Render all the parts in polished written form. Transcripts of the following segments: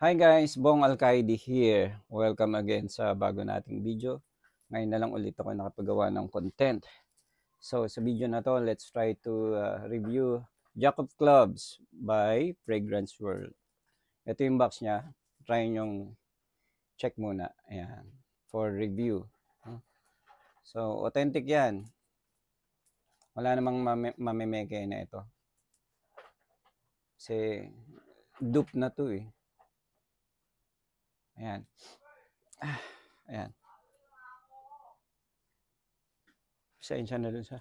Hi guys, Bong Alcaide here. Welcome again sa bago nating video. Ngayon na lang ulit ako nakapagawa ng content. So sa video na to, let's try to review Jack of Clubs by Fragrance World. Ito yung box niya. Try nyong check muna. Ayan. For review. So authentic yan. Wala namang mamemeke na ito. Kasi dupe na to eh. Ayan. Ayan. Pasensya na dun sa...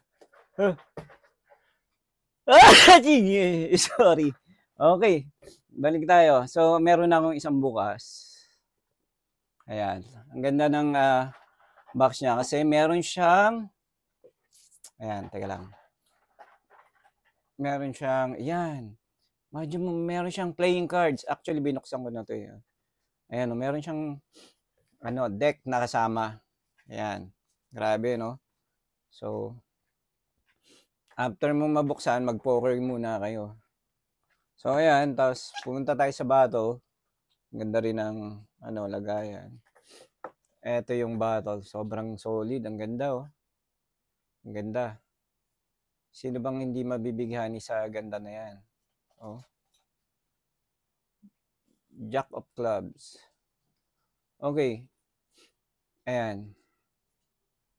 Sorry. Okay. Balik tayo. So, meron akong isang bukas. Ayan. Ang ganda ng box niya kasi meron siyang... Ayan, teka lang. Meron siyang... Ayan. Meron siyang playing cards. Actually, binuksan ko na ito. Ayan, meron siyang deck na kasama. Ayan. Grabe, no? So, after mo mabuksan, mag-poker muna kayo. So, ayan. Tapos, pumunta tayo sa battle. Ganda rin ng lagayan. Ito yung bottle. Sobrang solid. Ang ganda, oh. Ang ganda. Sino bang hindi mabibighani sa ganda na yan? Oh. Jack of Clubs. Okay. Ayan.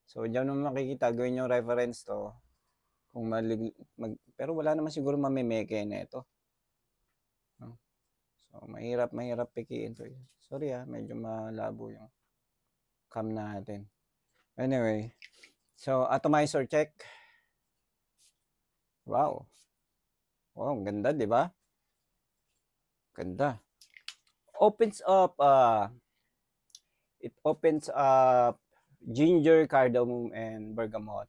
So, dyan mo makikita. Gawin yung reference to. Kung pero wala naman siguro mamimeke na ito. So, mahirap pikiin to. Sorry medyo malabo yung cam natin. Anyway, so atomizer check. Wow. Wow, ganda, di ba? Ganda. It opens up ginger, cardamom, and bergamot.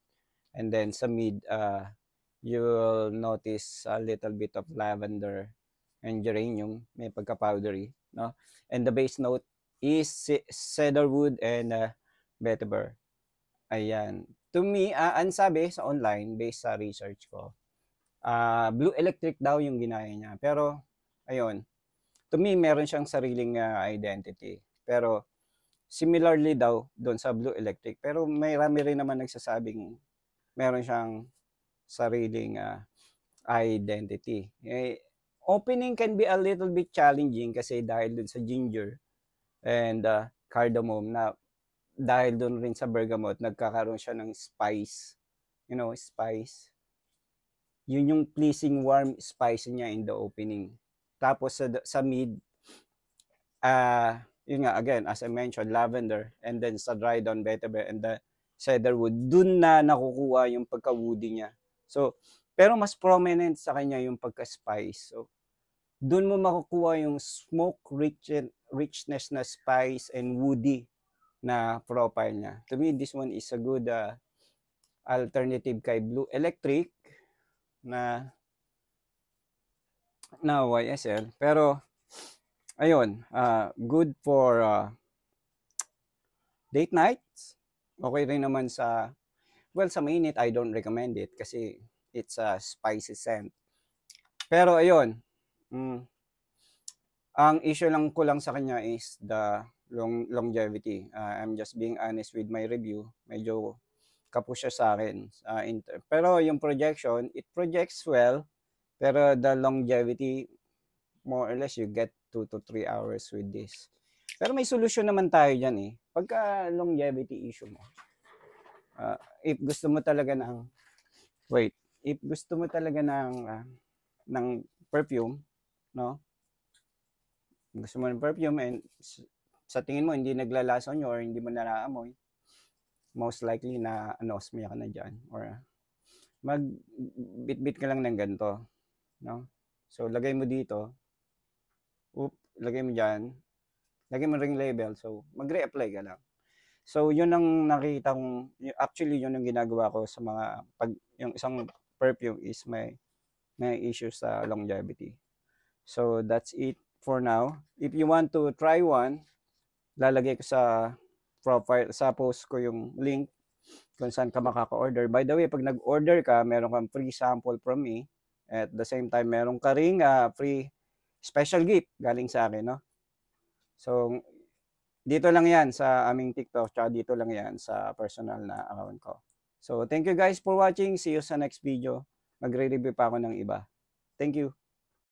And then sa mid, you'll notice a little bit of lavender and geranium, may pagka-powdery, no? And the base note is cedarwood and vetiver. Ayan. To me, ang sabi sa online, based sa research ko, Blue Electric daw yung ginaya niya. Pero, ayun, to me, meron siyang sariling identity. Pero, similarly daw doon sa Blue Electric. Pero, may rami rin naman nagsasabing meron siyang sariling identity. Opening can be a little bit challenging kasi dahil dun sa ginger and cardamom na dahil dun rin sa bergamot, nagkakaroon siya ng spice. You know, spice. Yun yung pleasing warm spice niya in the opening. Tapos sa mid, yun nga, again, as I mentioned, lavender, and then sa dry down vetiver and the cedarwood, dun na nakukuha yung pagka-woody niya. So, pero mas prominent sa kanya yung pagka-spice. So, dun mo makukuha yung smoke richness na spice and woody na profile niya. To me, this one is a good alternative kay Blue Electric na YSL. Pero, ayun, good for date nights. Okay rin naman sa mainit, I don't recommend it kasi it's a spicy scent. Pero ayun, ang issue lang ko lang sa kanya is the longevity. I'm just being honest with my review. Medyo kapos siya sa akin. Pero yung projection, it projects well. Pero the longevity, more or less, you get 2 to 3 hours with this. Pero may solusyon naman tayo dyan eh. Pagka longevity issue mo, if gusto mo talaga ng perfume, no? Gusto mo ng perfume and sa tingin mo hindi naglalason nyo or hindi mo nalaamoy, most likely na anosmia ka na dyan or magbitbit ka lang ng ganito, no? So lagay mo dito, lagay mo dyan, lagay mo ring label, so mag-reapply ka lang. So yun ang nakita kong, actually yun ang ginagawa ko sa mga yung isang perfume is may issue sa longevity. So that's it for now. If you want to try one, lalagay ko sa profile, sa post ko yung link kung saan ka makaka-order. By the way, pag nag-order ka, meron kang free sample from me. At the same time, meron ka ring free special gift galing sa akin, no? So, dito lang yan sa aming TikTok, tsaka dito lang yan sa personal na account ko. So, thank you guys for watching. See you sa next video. Magre-review pa ako ng iba. Thank you.